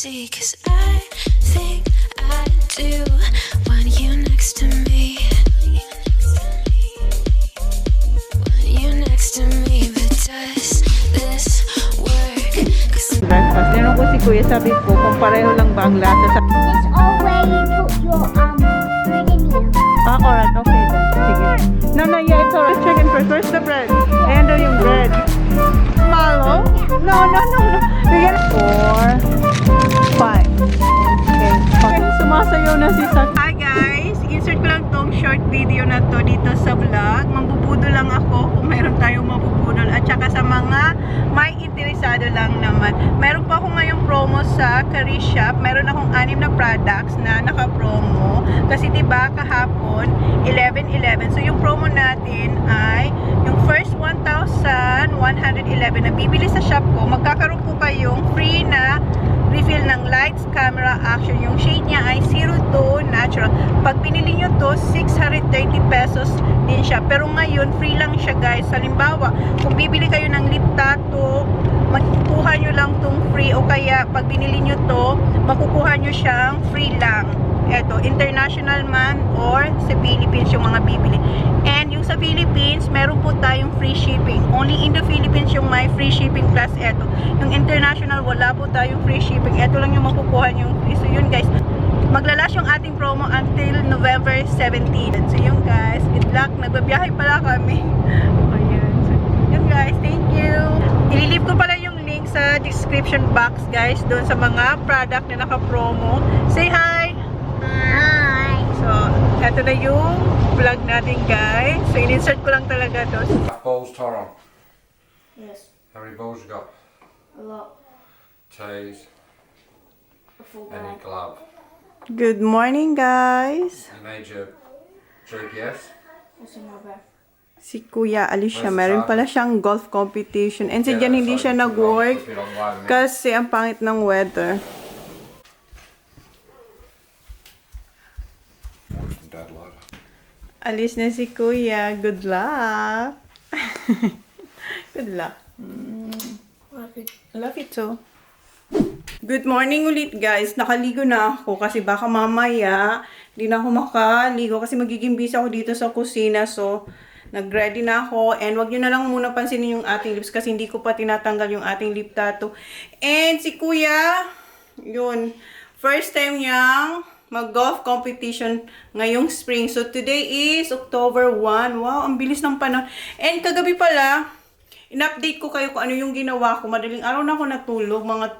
see, 'cause I think I do want you next to me. Want you next to me, but does this work? 'Cause Breakfast. Tinanong ko si Kuya, sabi ko, kung pareho lang ba ang lasa sa... It's all where you put your bread in here. Ah, alright, okay then. Sige. No, yeah, it's alright. Chicken first. Where's the bread? Ayan daw yung bread. Malo? No. Bigyan 4, 5. Okay. Sumasayaw na si Sak. Hi guys! Insert ko lang tong short video na to dito sa vlog. Mambubudol lang ako kung mayroon tayong mabubudol. At saka sa mga may interesado lang naman. Meron pa ako ngayong promo sa Curry Shop. Meron akong 6 na products na naka-promo. Kasi diba kahapon, 11/11. So yung promo natin ay yung first 1,111 na bibili sa shop ko, magkakaroon po kayong free na refill ng lights, camera, action. Yung shade niya ay 02 natural. Pag binili nyo to, 630 pesos din siya. Pero ngayon, free lang siya guys. Halimbawa, kung bibili kayo ng lip tattoo, makukuha nyo lang tong free. O kaya, pag binili nyo to, makukuha nyo siyang free lang. Eto, international man or sa Philippines yung mga bibili. And yung sa Philippines, meron po tayong free shipping. Only in the Philippines yung may free shipping plus eto. Yung international, wala po tayong free shipping. Eto lang yung makukuha yung free. So yun guys, maglalas yung ating promo until November 17. So yun guys, good luck. Nagbabiyahe pala kami. Ayan. So, yun guys, thank you. Ililip ko pala yung link sa description box guys, doon sa mga product na naka-promo. Say hi! Hi. So, eto na yung vlog natin guys. So, in-insert ko lang talaga to. Bowls, Toro. Yes, How many bowls you got? a lot. Teas. A full Any bag. glove. Good morning guys! You made your GPS? What's in my bag? Si Kuya Alicia, meron pala siyang golf competition. And si Jan hindi siya nag-work kasi ang pangit ng weather. Alis na si Kuya. Good luck! Good luck. I love it too. Good morning ulit guys. Nakaligo na ako kasi baka mamaya hindi na ako makaligo kasi magiging busy ako dito sa kusina. So, nag-ready na ako. And wag nyo na lang muna pansinin yung ating lips kasi hindi ko pa tinatanggal yung ating lip tattoo. And si Kuya, yun, first time niyang mag-golf competition ngayong spring. So, today is October 1. Wow, ang bilis ng panahon. And kagabi pala, in-update ko kayo kung ano yung ginawa ko. Madaling araw na ako natulog. Mga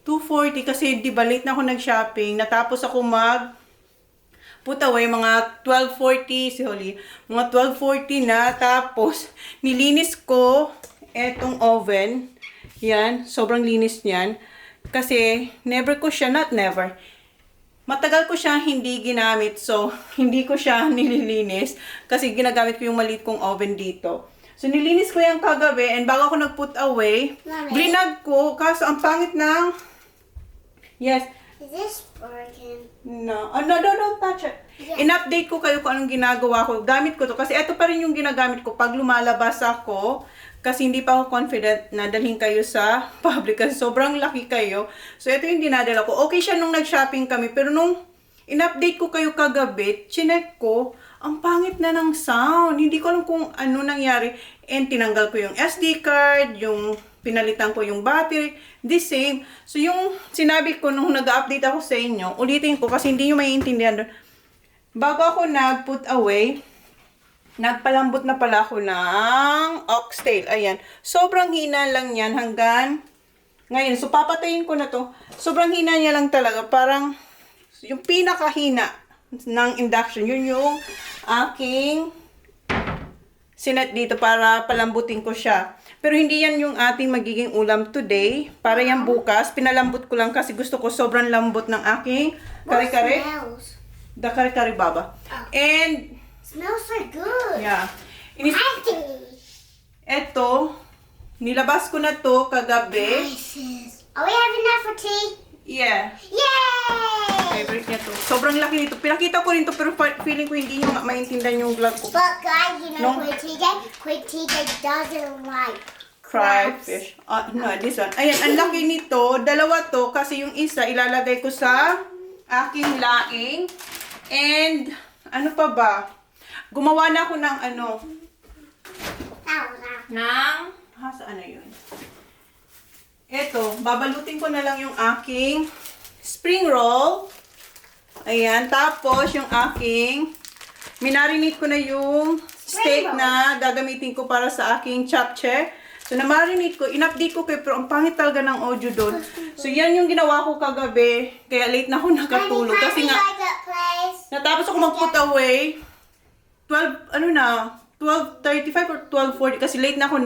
2:40 kasi di ba late na ako nag-shopping. Natapos ako put away mga 12:40 si Holly. Mga 12:40 na. Tapos, nilinis ko etong oven. Yan, sobrang linis niyan. Kasi, never ko siya, not never. Matagal ko siyang hindi ginamit, so hindi ko siya nililinis kasi ginagamit ko yung maliit kong oven dito. So nilinis ko yung kagabi and bago ako nag-put away, brinag ko kaso ang pangit ng... Yes. Is this broken? No. Oh, no, don't touch it. Yeah. In-update ko kayo kung anong ginagawa ko. Gamit ko to kasi ito pa rin yung ginagamit ko pag lumalabas ako. Kasi hindi pa ako confident na dalhin kayo sa public kasi sobrang laki kayo. So, ito yung dinadala ko. Okay siya nung nag-shopping kami. Pero nung in-update ko kayo kagabi, chinek ko, ang pangit na ng sound. Hindi ko alam kung ano nangyari. And tinanggal ko yung SD card, yung pinalitan ko yung battery, the same. So, yung sinabi ko nung nag-update ako sa inyo, ulitin ko kasi hindi nyo maiintindihan doon. Bago ako nag-put away, nagpalambot na pala ako ng oxtail. Ayan. Sobrang hina lang yan hanggang ngayon. So, papatayin ko na to. Sobrang hina niya lang talaga. Parang yung pinakahina ng induction. Yun yung aking sinet dito para palambutin ko siya. Pero hindi yan yung ating magiging ulam today. Para yan bukas. Pinalambot ko lang kasi gusto ko sobrang lambot ng aking kare-kare. The kare-kare baba. And Smells so good. yeah. Eto. Nilabas ko na to kagabi. Are we having that for tea? Yeah. Yay! Favorite niya to. Sobrang laki nito. Pinakita ko rin to pero feeling ko hindi nyo maintindihan yung vlog ko. But guys, you know No. Quick TJ doesn't like fish. No, this one. Ayan, ang laki nito. Dalawa to kasi yung isa ilalagay ko sa aking laing. And, ano pa ba? Gumawa na ako ng saan na yun? Ito, babalutin ko na lang yung aking spring roll. Ayan, tapos yung aking, minarinate ko na yung steak na gagamitin ko para sa aking chapche. So, na-marinate ko, in-update ko kayo, pero ang pangit talaga ng audio doon. So, yan yung ginawa ko kagabi, kaya late na ako nakatulog. Kasi nga, natapos ako mag-put away, 12:35 or 12:40, kasi late na ako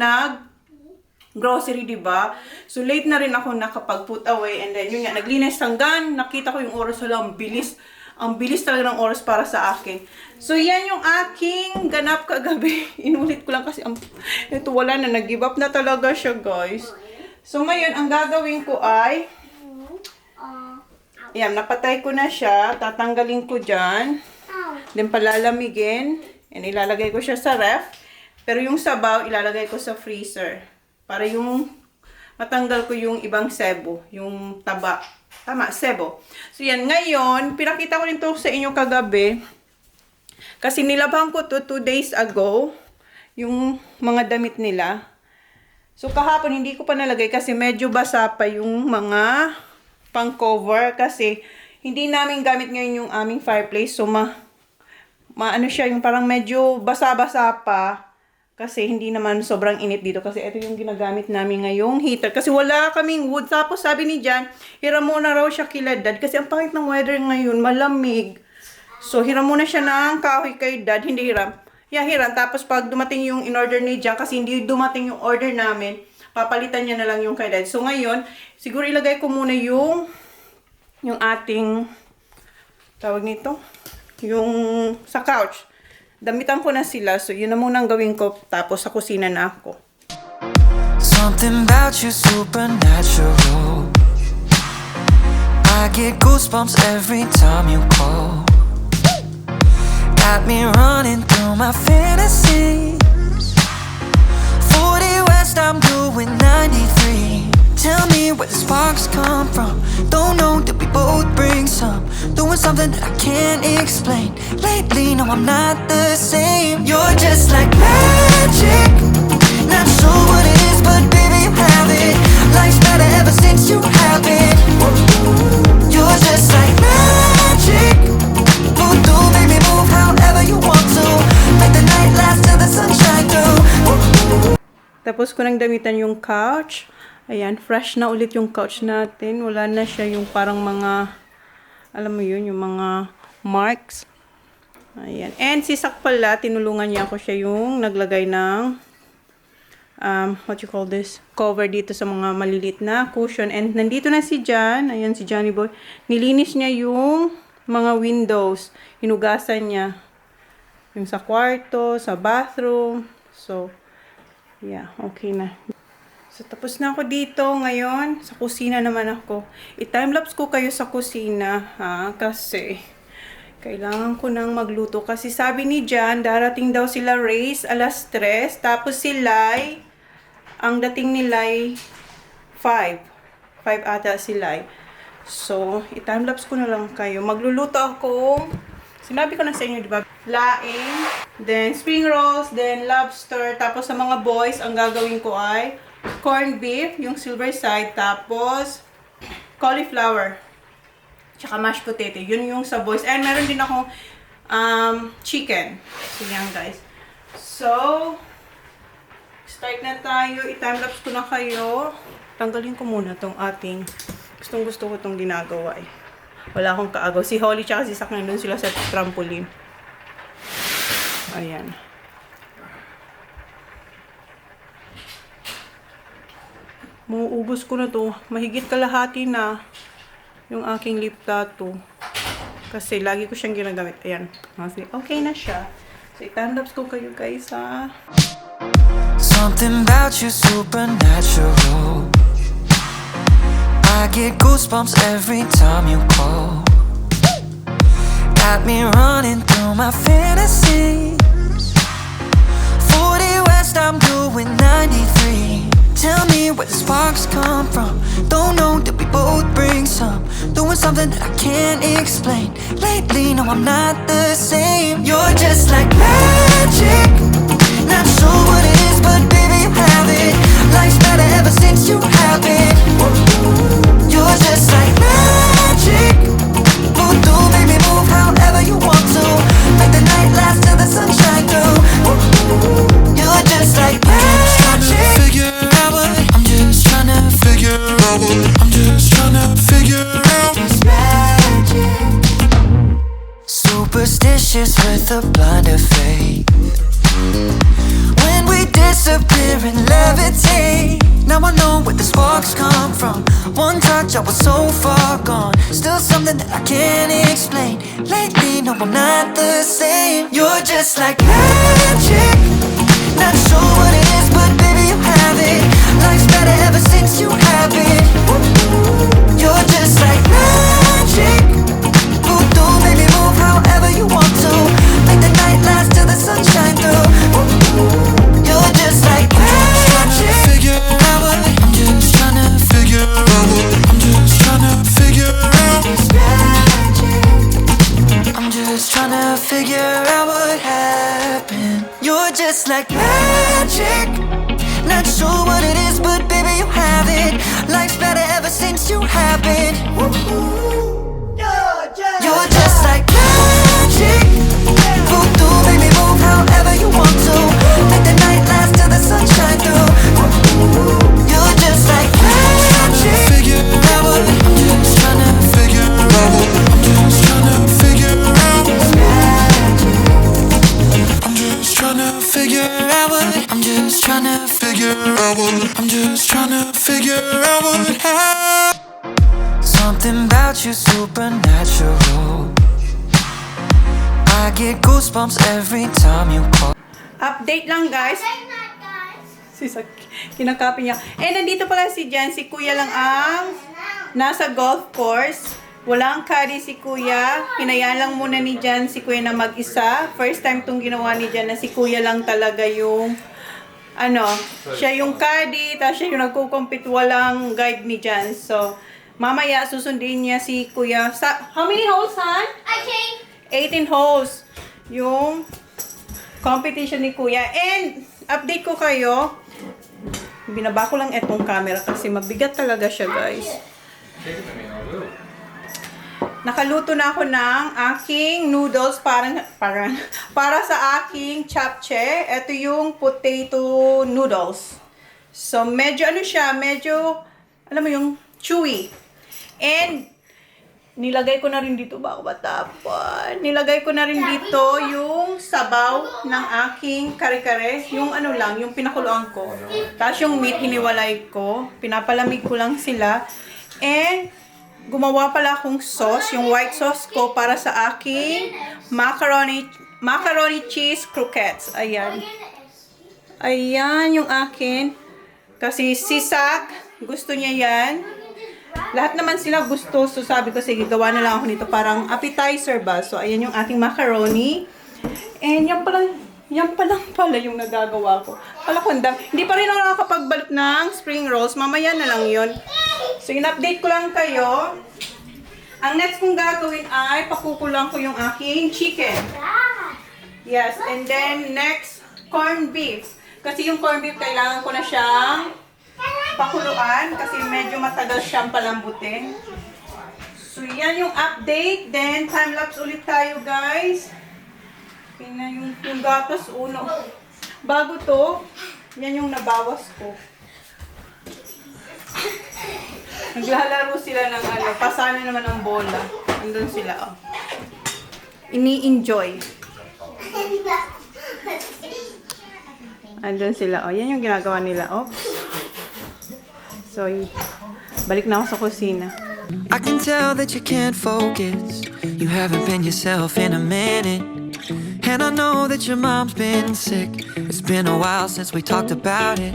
grocery, diba? So, late na rin ako nakapag-put away. And then, yun nga, naglinis hanggang nakita ko yung oras. Wala, ang bilis. Ang bilis talaga ng oras para sa akin. So, yan yung aking ganap kagabi. Inulit ko lang kasi, ito wala na. Nag-give up na talaga siya, guys. So, ngayon, ang gagawin ko ay, yan, napatay ko na siya. Tatanggalin ko dyan. Then, palalamigin. And ilalagay ko siya sa ref. Pero yung sabaw, ilalagay ko sa freezer. Para yung matanggal ko yung ibang sebo, yung taba. Tama, sebo. So yan, ngayon, pinakita ko rin to sa inyo kagabi. Kasi nilabhan ko to 2 days ago, yung mga damit nila. So kahapon, hindi ko pa nalagay kasi medyo basa pa yung mga pang-cover. Kasi hindi namin gamit ngayon yung aming fireplace. So maano siya, yung parang medyo basa-basa pa. Kasi hindi naman sobrang init dito. Kasi ito yung ginagamit namin ngayong heater. Kasi wala kaming wood. Tapos sabi ni Jan, hiram muna raw siya kila Dad. Kasi ang pangit ng weather ngayon, malamig. So hiram muna siya ng kahoy kay Dad. Hindi hiram. Yeah, hiram. Tapos pag dumating yung in-order ni Jan, kasi hindi dumating yung order namin, papalitan niya na lang yung kay Dad. So ngayon, siguro ilagay ko muna yung ating, tawag nito, yung sa couch. Damitan ko na sila, so yun na muna ang gawin ko, tapos sa kusina na ako. Something about you supernatural. I get goosebumps every time you call. Got me running through my fantasies. 40 West, I'm doing 93. Tell me where the sparks come from. Don't know, did we both bring some? Doing something that I can't explain. Lately, no, I'm not the same. You're just like magic. Not sure what it is, but baby, you have it. Life's better ever since you have it. You're just like magic. Voodoo, baby, move however you want to. Make the night last till the sunshine through. Tapos ko nang damitan yung couch. Ayan, fresh na ulit yung couch natin. Wala na siya yung parang mga, alam mo yun, yung mga marks. Ayan. And si Sak pala, tinulungan niya ako siya yung naglagay ng, what you call this? Cover dito sa mga malilit na cushion. And nandito na si Jan. Ayan, si Johnny Boy. Nilinis niya yung mga windows. Hinugasan niya. Yung sa kwarto, sa bathroom. So, yeah, okay na. So, tapos na ako dito ngayon. Sa kusina naman ako. I-timelapse ko kayo sa kusina, ha? Kasi, kailangan ko nang magluto. Kasi sabi ni Jan, darating daw sila Race alas 3. Tapos si Lai, ang dating ni Lai, 5. 5 ata si Lai. So, i-timelapse ko na lang kayo. Magluluto ako. Sinabi ko na sa inyo, di ba? Laing, then spring rolls, then lobster. Tapos sa mga boys, ang gagawin ko ay corned beef, yung silver side, tapos cauliflower, tsaka mashed potato. Yun yung sa boys. And meron din akong chicken. So, yan guys. So, start na tayo. I-timelapse ko na kayo. Tanggalin ko muna tong ating, gustong-gusto ko tong ginagawa eh. Wala akong kaagaw. Si Holly tsaka si Sak nandun sila sa trampoline. Ayan. Mauubos ko na to. Mahigit kalahati na yung aking lip tattoo. Kasi lagi ko siyang ginagamit. Ayan. Kasi okay na siya. So, i-timelapse ko kayo guys, ha. Something about you supernatural. I get goosebumps every time you call. Got me running through my fantasies. 40 West, I'm doing 93. Tell me where the sparks come from. Don't know that we both bring some. Doing something that I can't explain. Lately, no, I'm not the same. You're just like magic. Not sure what it is, but baby, you have it. Life's better ever since you have it. You're just like magic. Move through, baby, move however you want to. Make the night last till the sun shine through. You're just like magic. Figure out what I'm just trying to figure out what I'm just trying to figure out. It's magic. Superstitious with a blind of faith. When we disappear and levitate. Now I know where the sparks come from. One touch, I was so far gone. Still something that I can't explain. Lately, no, I'm not the same. You're just like magic. Not sure what it is, but baby, you have it. Life's better ever since you have it. You're just like magic. Move through, baby, move however you want to. Make the night last till the sun shine through. You're just like magic. Figure out what I'm just trying to figure out what I'm just trying to figure out. It's magic. I'm just trying to figure out what happened. You're just like magic. Not sure what it is, but baby, you have it. Life's better ever since you have it. You're just like magic. Move through, baby, move however you want to. Make the night last till the sun shine through. You're just like magic. Figure out what I'm just trying to figure out what I'm just trying to figure out. It's magic. I'm just trying to figure out what I'm just trying to figure out what I'm just trying to figure out what happened. Something about you supernatural. I get goosebumps every time you call. Update lang, guys. Kinakapi niya. Nandito pala si Jan. Si Kuya lang ang nasa golf course. Walang caddy si Kuya. Hinayaan lang muna ni Jan si Kuya na mag-isa. First time tong ginawa ni Jan na si Kuya lang talaga yung siya yung caddy, tapos siya yung nagko-compete, walang guide ni Jan. So, mamaya susundin niya si Kuya. How many holes, Han? 18 holes. Yung competition ni Kuya. And, update ko kayo. Binaba ko lang etong camera kasi mabigat talaga siya, guys. Nakaluto na ako ng aking noodles para sa aking japchae. Ito yung potato noodles. So, medyo medyo, alam mo yung chewy. And, nilagay ko na rin dito, bago matapon. Nilagay ko na rin dito yung sabaw ng aking kare-kare. Yung yung pinakuluan ko. Tapos yung meat, hiniwalay ko. Pinapalamig ko lang sila. And, gumawa pala akong sauce, yung white sauce ko para sa aking macaroni cheese croquettes. Ayan. Ayan yung akin. Kasi si Sak, gusto niya yan. Lahat naman sila gusto. So sabi ko, sige, gawa na lang ako nito. Parang appetizer ba? So ayan yung ating macaroni. And yan palang pala yung nagagawa ko. Pala ko, hindi pa rin ako nakakapagbalot ng spring rolls. Mamaya na lang yun. So, in-update ko lang kayo. Ang next kong gagawin ay pakukulang ko yung aking chicken. Yes, and then next, corned beef. Kasi yung corned beef, kailangan ko na siyang pakuluan kasi medyo matagal siyang palambutin. So, yan yung update. Then, time-lapse ulit tayo, guys. Yung gatas, uno. Bago to, yan yung nabawas ko. Naglalaro sila ng pasana naman ng bola. Andun sila, oh. Ini-enjoy. Andun sila, oh. Yan yung ginagawa nila, oh. So, balik na ako sa kusina. I can tell that you can't focus. You haven't been yourself in a minute. And I know that your mom's been sick. It's been a while since we talked about it.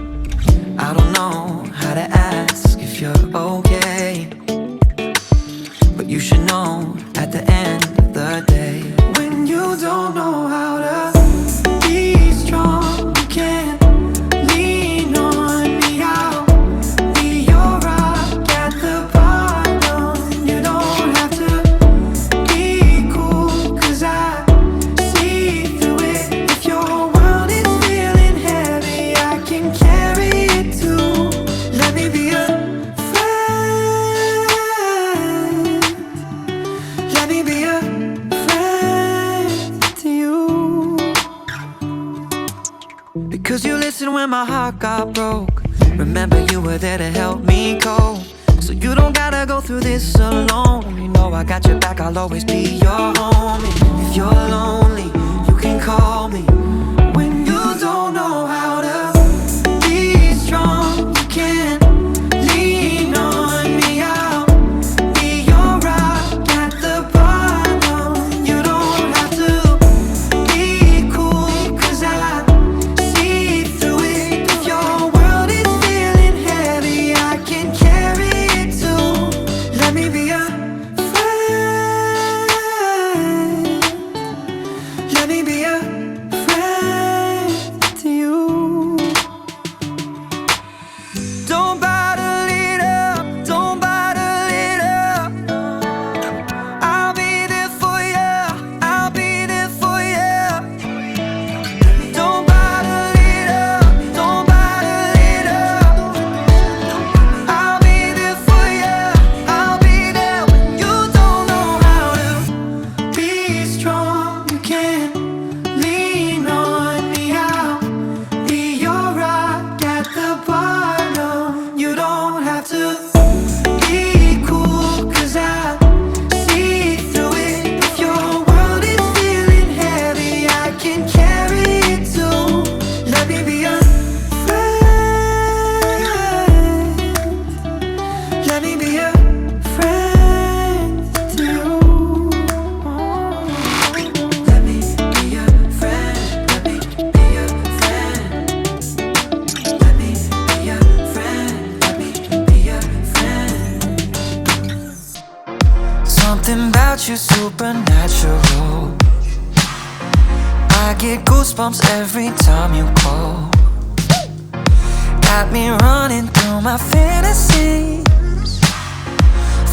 I don't know how to ask if you're okay, but you should know at the end of the day, when you don't know how to be strong, you can't lean on me. I'll when my heart got broke. Remember you were there to help me cope. So you don't gotta go through this alone. You know I got your back, I'll always be your homie. If you're lonely, you can call me. When you don't know how to be strong, you can lean on me. I'll be your rock at the bottom. You don't have to be cool, 'cause I see through it. If your world is feeling heavy, I can carry it too. Let me be a friend. Let me be a friend to you. Don't bottle it up, don't bottle it up. I'll be there for you, I'll be there for you. Don't bottle it up, don't bottle it up. I'll be there for you, I'll be there when you don't know how to be strong. You can lean on me, I'll be your rock at the bottom. You don't have to be cool, 'cause I see through it. If your world is feeling heavy, I can carry it too. Let me be a friend. Let me be a friend to you. Let me be a friend. Let me be a friend. Let me be a friend. Let me be a friend. Something about you supernatural. I get goosebumps every time you call. Got me running through my fantasies.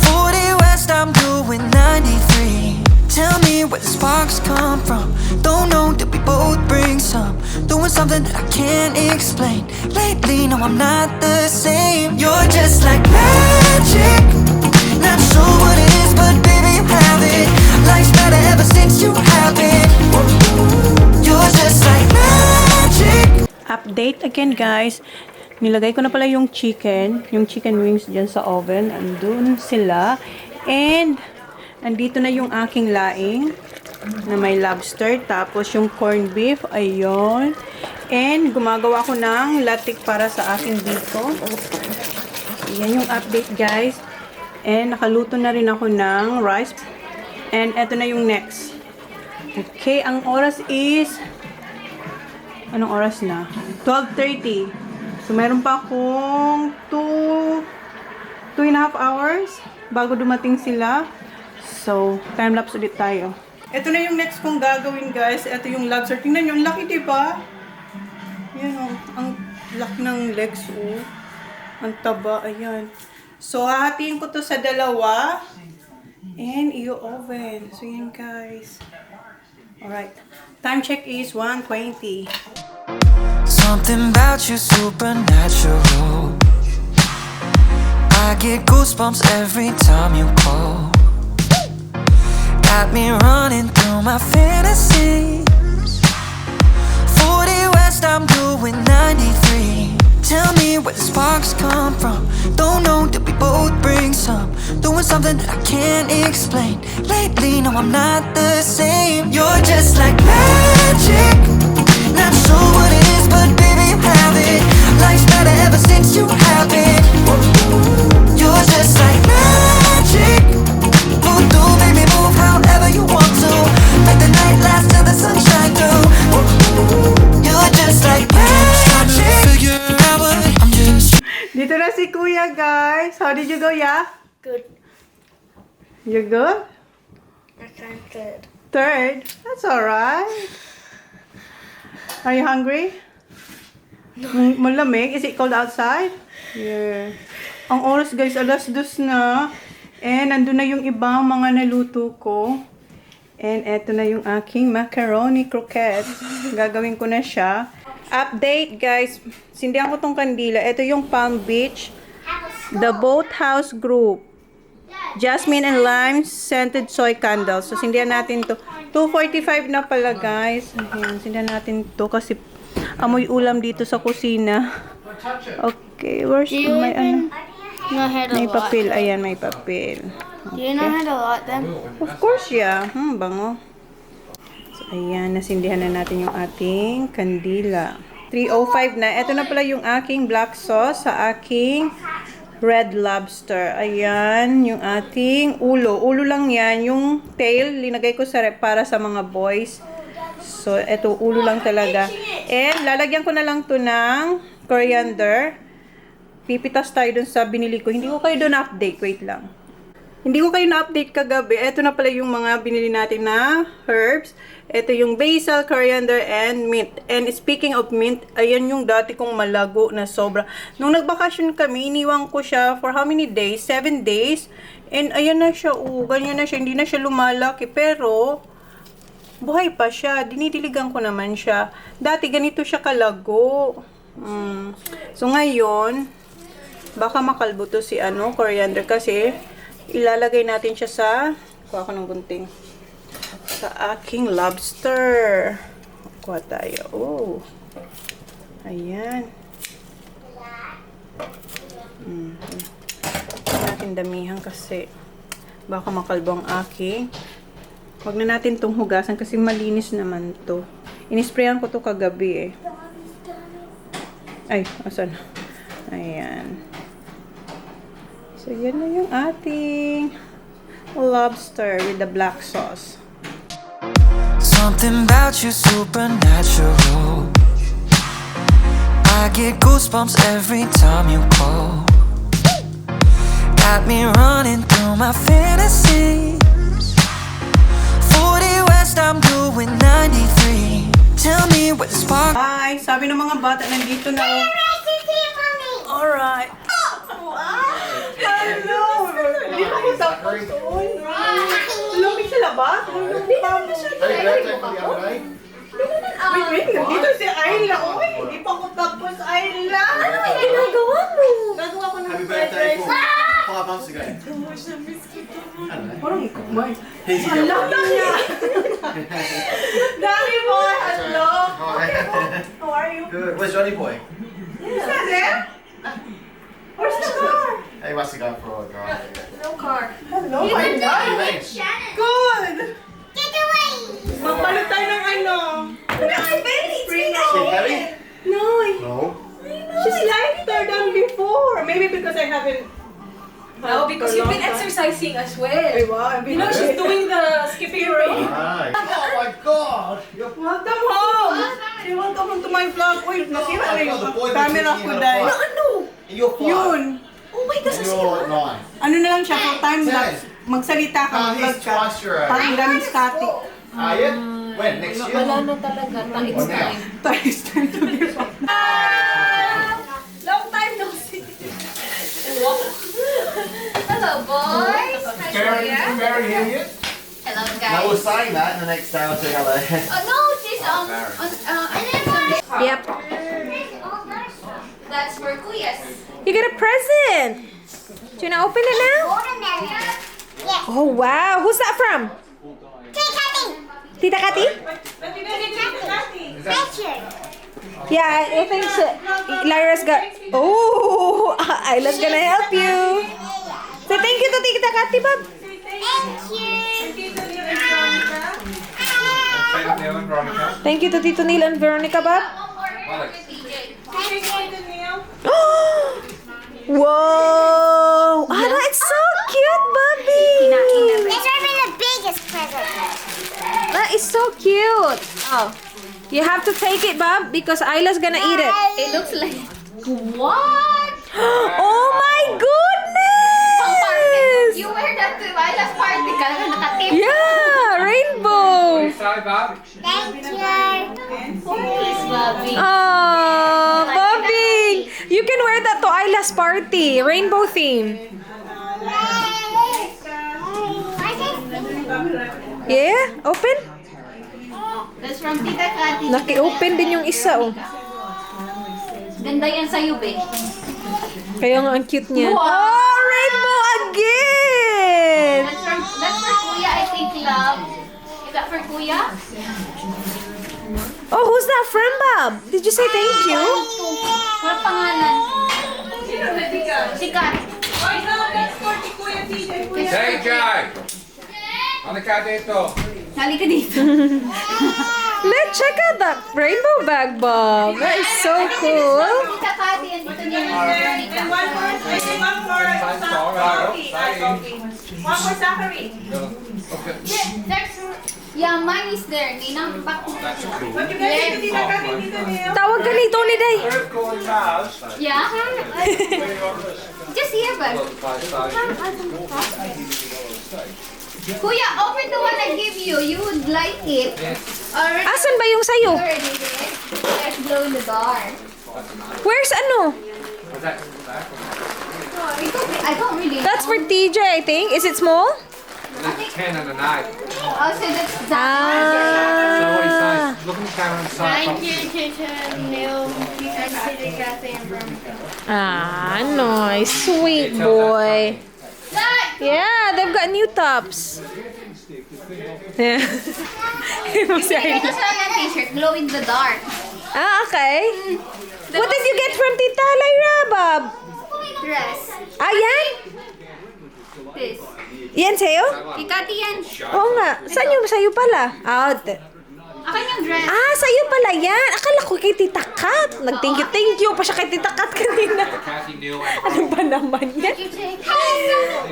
40 West, I'm doing 93. Tell me where the sparks come from. Don't know, did we both bring some? Doing something that I can't explain. Lately, no, I'm not the same. You're just like magic. Not sure what it is, but baby, you have it. Life's better ever since you have it. You're just like magic. Update again, guys. Nilagay ko na pala yung chicken wings dyan sa oven. Andun sila. And, andito na yung aking laing na may lobster. Tapos yung corned beef. Ayun. And, gumagawa ko ng latik para sa aking dito. Yan yung update, guys. And, nakaluto na rin ako ng rice. And, eto na yung next. Okay, ang oras is... Anong oras na? 12:30. So, meron pa akong 2.5 hours bago dumating sila. So, time-lapse ulit tayo. Ito na yung next kong gagawin, guys. Ito yung lobster. Tingnan nyo, ang laki, diba? Yan, oh. Ang laki ng legs, oh. Ang taba, ayan. So, hahatiin ko to sa dalawa. And, i-oven. So, yan, guys. Alright. Time check is 1:20. Something about you supernatural. I get goosebumps every time you call. Got me running through my fantasies. 40 West, I'm doing 93. Tell me where the sparks come from. Don't know, did we both bring some? Doing something that I can't explain. Lately, no, I'm not the same. You're just like magic. Not sure what it is, but baby, you have it. Life's better ever since you have it. You're just like magic. Voodoo, baby, move however you want to. Make the night last till the sunshine through. You're just like magic. Dito na si Kuya, guys. How did you go, yeah? Good. You're good? I'm good. Third? That's alright. Are you hungry? No. Malamig? Is it cold outside? Yeah. Ang oras, guys, 2:00 na. And nandun na yung ibang mga naluto ko. And eto na yung aking macaroni croquettes. Gagawin ko na siya. Update, guys. Sindihan ko tong kandila. Ito yung Palm Beach. The Boat House Group. Jasmine and Lime Scented Soy Candles. So, sindihan natin to. 2:45 na pala, guys. Ayan, sindihan natin to kasi amoy ulam dito sa kusina. Okay, where's my ano? No head a May lot. papel. Ayan, may papel. Do you know how to lot them? Of course, yeah. Bango. So, ayan, nasindihan na natin yung ating kandila. 3:05 na. Ito na pala yung aking black sauce sa aking red lobster. Ayan, yung ating ulo. Ulo lang yan. Yung tail, linagay ko sa rep para sa mga boys. So, eto, ulo lang talaga. And, lalagyan ko na lang to ng coriander. Pipitas tayo dun sa binili ko. Hindi ko kayo dun update. Wait lang. Hindi ko kayo na-update kagabi. Eto na pala yung mga binili natin na herbs. Ito yung basil, coriander, and mint. And speaking of mint, ayan yung dati kong malago na sobra. Nung nagbakasyon kami, iniwan ko siya for how many days? 7 days. And ayan na siya. Ganyan na siya. Hindi na siya lumalaki. Pero, buhay pa siya. Dinidiligan ko naman siya. Dati ganito siya kalago. So ngayon, baka makalbo to si coriander kasi ilalagay natin siya sa, kuha ko ng gunting, sa aking lobster. Kuha tayo. Oh. Ayan. Natin damihan kasi baka makalbo ang aking. Wag na natin tong hugasan kasi malinis naman to. Inisprayan ko to kagabi eh. Ay, asan? Ayan. So, yan na yung ating lobster with the black sauce. Something about you supernatural. I get goosebumps every time you call. Got me running through my fantasies. 40 West, I'm doing 93. Tell me what the spark. Hi! Sabi ng mga bata, nandito na ako. Alright. Hello! Hindi pa ko tapos. Lumik sa labas? Wait, nandito si Ayla. Uy, hindi pa ko tapos, Ayla. Ano may ginagawa mo? Gagawa ko ng fried rice. 5 months ago. Parang ikaw, Mike. Here's your Alam na niya! Daddy boy, hello! How are you? Good. Where's Johnny boy? Is that there? Where's the car? He must have gone for a drive. No car. Hello, Hey, Ayla. thanks. Good! Get away! Magpalit tayo ng ano? Spring She heavy? No, No. she's lighter than before. Maybe because I haven't. No, because you've been exercising as well. Ay, wow, I've been You know, she's doing the skipping rope. Right. Oh my God. You're Welcome home! Say welcome home to my vlog. Uy, nasira na yung camera ko dahil. Ano? You're 5. Yun. Oh my gosh, You're 9. Ano na lang siya, full time lapse. Magsalita ka, mag-vlog he's ka. twice your age. Parang gamit static. Are you? When? Next year? wala na talaga. It's time. It's time to give up. Long time no see. Hello, boys. Mary here yet? Hello, No, guys. we're saying that in the next day or two. Hello. Oh, no, she's Yep. That's for Kuyas. You got a present. Do you want to open it now? Watermelon. Yes. Oh, wow. Who's that from? Tita Kati? Picture. Yeah, I think so. Lyra's got... Oh, Isla's gonna help you. Say thank you to Tita Kati, Bob. Thank you. Thank you to Tito Neil and Veronica, Bob. Whoa. Ah, that's so cute, Bobby. This will be the biggest present. That is so cute. Oh, you have to take it, Bob, because Isla's gonna eat it. It looks like... What? Oh my goodness! You wear that to Lila's party ka na nakatip. Yeah, rainbow. Sorry, Bob. Thank you. Please, Bobby. Oh, Bobby! You can wear that to Isla's party. Rainbow theme. Yeah? Open? That's from Tita Kati. Naki-open din yung isa, oh. Ganda yan sa'yo, be. Kaya nga ang cute niya. Wow! Oh, rainbow again! That's for Kuya, I think, love. Is that for Kuya? Oh, who's that? from Bob? Did you say thank you? Wala pangalan. Cica. Hey, Jai! Ano ka dito? Halika dito. Let's check out that rainbow bag, Bob. That is so cool. Tita Kati, andito niya yung Veronica. One more Zachary. Yeah, mine is there. Ninang back. What you guys do, Tita Kati, dito niyo? Tawag ka ni Tony Day. Yeah? Just here, but. Kuya, open the one I gave you. You would like it. Already. Asan ba yung sayo? Already did. Let's glow in the dark. Where's ano? I don't really That's for know. TJ, I think. Is it small? There's 10 and a 9. Oh, so that's So what he Ah. says, look at the camera and sign Thank you, Teacher Neil. And City Cafe and Veronica. Ah, nice. Sweet boy. Yeah, they've got new tops. Yeah. Ito sa yung t-shirt, glow in the dark. Ah, okay. What did you get from Tita Lyra, Bob? Dress. Ah, yan? This. Yan sa'yo? Kikati yan. Oo nga. Saan yung sa'yo pala? Ah, Akin yung dress. sa'yo pala yan. Akala ko kay Tita Kat. Nag-thank you pa siya kay Tita Kat kanina. Kathy, Neil, and Ano ba naman yan? You take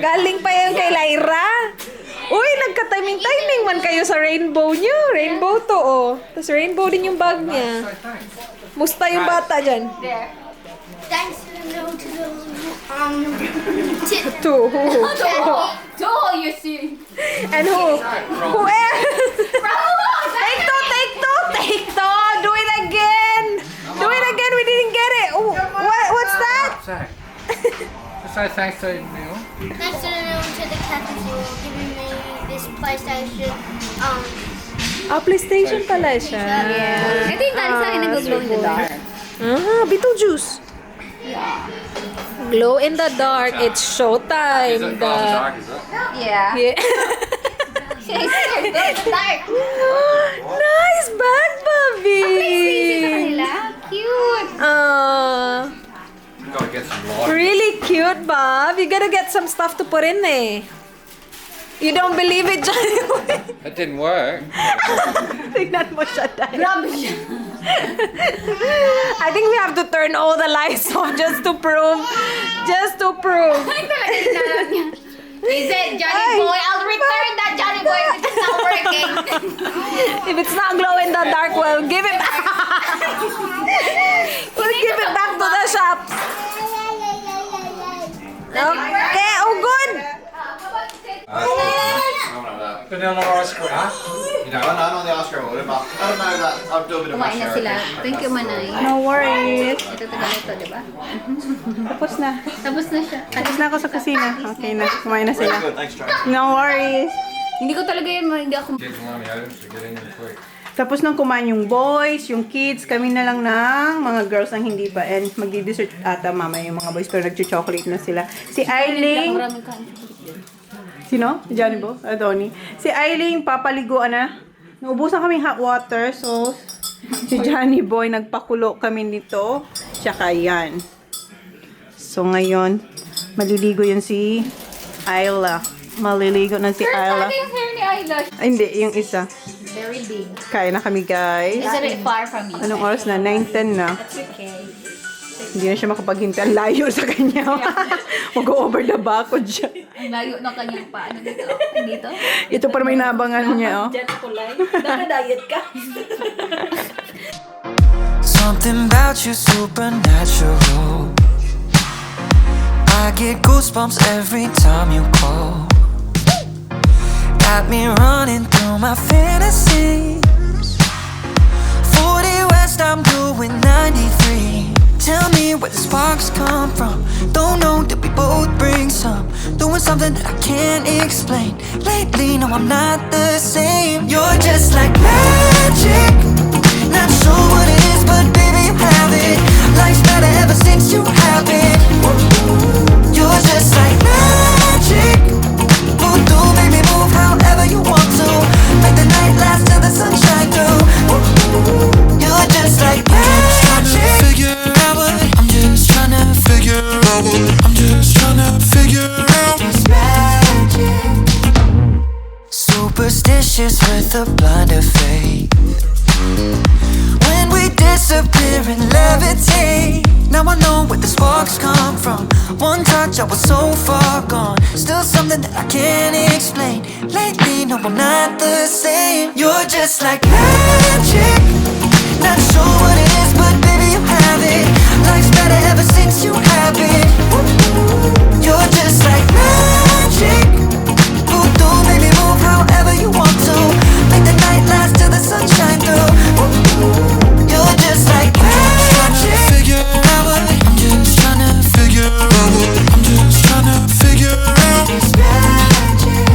Galing pa yung kay Lyra. Uy, nagka-timing-timing man kayo sa rainbow niyo. Rainbow to, oh. Tapos rainbow din yung bag niya. Musta yung bata dyan? there. Thanks to the To who? Oh, you see. And who? Who else? Take two. Do it again. We didn't get it. Oh, what's that? Zach. Just say thanks to Neil. Thanks to the cafe for giving me this place I should PlayStation pala siya. Ito yung tali sa akin nag-glow in the dark. Ah, Beetlejuice. Glow in the dark. It's Is showtime. it dark, is it? Yeah. Yeah. Glow in the dark. Nice bag, Bobby. Kanila. Cute. You've got to get some light. Really cute, Bob. You gotta get some stuff to put in there. You don't believe it, Johnny? It didn't work. Tignan mo siya, Dad. Grabe siya. I think we have to turn all the lights off just to prove. Ay, talaga inalam niya. Is it Johnny Ay. Boy? I'll return that Johnny Boy if it's not working. If it's not glow in the dark, we'll give it back. We'll give it back to the shops. Okay, oh good. Vanilla ice cream. Huh? You know, No, not the ice cream order, but I don't know that I've done a bit of Kumain na sila. Thank you, Manay. No worries. Ito tagal ito, di ba? Tapos na. Tapos na siya. Tapos na ako sa kusina. Okay na. Kumain na sila. Good, thanks, Trey. No worries. Hindi ko talaga yun, hindi ako... kids want the items to get in them quick. Tapos nang kumain yung boys, yung kids, kami na lang ng mga girls ang hindi pa. And magdi-dessert ata mamaya yung mga boys pero nag-chocolate na sila. Si Ailing, Maraming kain. sino? Si Johnny Bo? Donnie. Si Ailing, papaliguan na. Naubusan kaming hot water. So, si Johnny Boy, nagpakulo kami nito. Tsaka yan. So, ngayon, maliligo yun si Ayla. Maliligo na si Ayla. Ano yung hair ni Eyelash? Ay, hindi. Yung isa. Very big. Kain na kami, guys. Is it far from you? Anong oras na? 9:10 na. That's okay. Hindi na siya makapaghintay. Ang layo sa kanya. Mag-over the bakod siya. Ang layo ng kanyang pa. Ano dito? Dito? Ito pa may nabangan niya, oh. Diyan ako live. Naka-diet ka. Something about you supernatural. I get goosebumps every time you call. Got me running through my fantasies. 40 West, I'm doing 93. Tell me where the sparks come from. Don't know, did we both bring some? Doing something that I can't explain. Lately, no, I'm not the same. You're just like magic. Not sure what it is, but baby, you have it. Life's better ever since you have it. You're just like magic. Voodoo, make me move however you want to. Make the night last till the sunshine through. You're just dishes with a blinder fate. When we disappear and levitate, now I know where the sparks come from. One touch, I was so far gone. Still something that I can't explain. Lately, no, I'm not the same. You're just like magic. Not sure what it is, but baby, you have it. Life's better ever since you have it. You're just like magic. Voodoo, baby, move however you want to. Make the night last till the sun shine through. You're just like magic. Figure out what I'm just trying to figure out what I'm just trying to figure out. It's magic.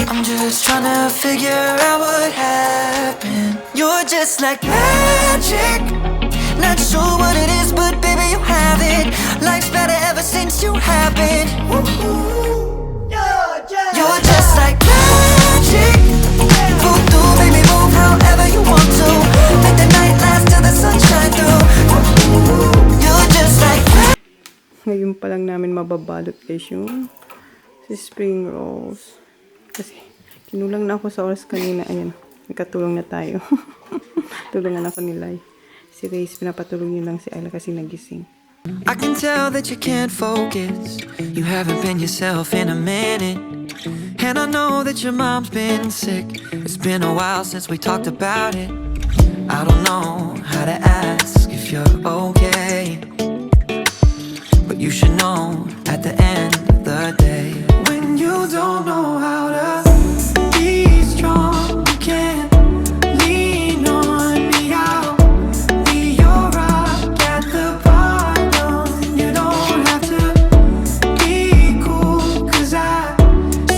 I'm just trying to figure out what happened. You're just like magic. Not sure what it is, but baby, you have it. Life's better ever since you have it. You're just like magic. Voodoo, baby, move however you want to. Make the night last till the sun shine through. You're just like magic. Ngayon pa lang namin mababalot guys yung spring rolls. Kasi kinulang na ako sa oras kanina. Ayan, nagkatulong na tayo. Tulungan ako ni Lai. Si Grace, pinapatulong niyo lang si Ayla kasi nagising. I can tell that you can't focus. You haven't been yourself in a minute. And I know that your mom's been sick. It's been a while since we talked about it. I don't know how to ask if you're okay, but you should know at the end of the day, when you don't know how to be strong, you can't lean on me. I'll be your rock at the bottom. You don't have to be cool, 'cause I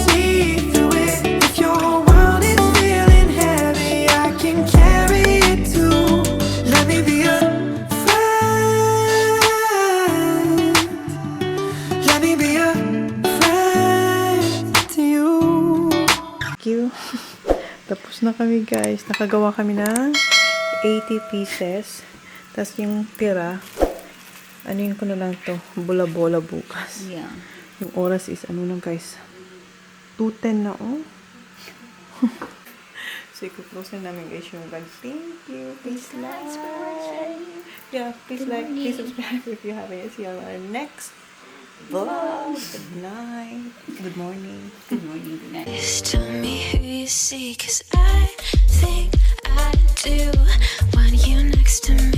see through it. If your world is feeling heavy, I can carry it too. Let me be a friend. Let me be a friend to you. Thank you. Tapos na kami guys. Nakagawa kami ng 80 pieces. Tapos yung tira, ano yun ko na lang to, bola-bola bukas. Yeah. Yung oras is ano lang guys, 2:10 na oh. So i-close na namin guys yung vlog. Thank you. Please like. Yeah, please like, please subscribe if you haven't. See you on our next vlog. Good night. Good morning. Good morning, good night. Just tell me who you see, 'cause I think I do. Want you next to me.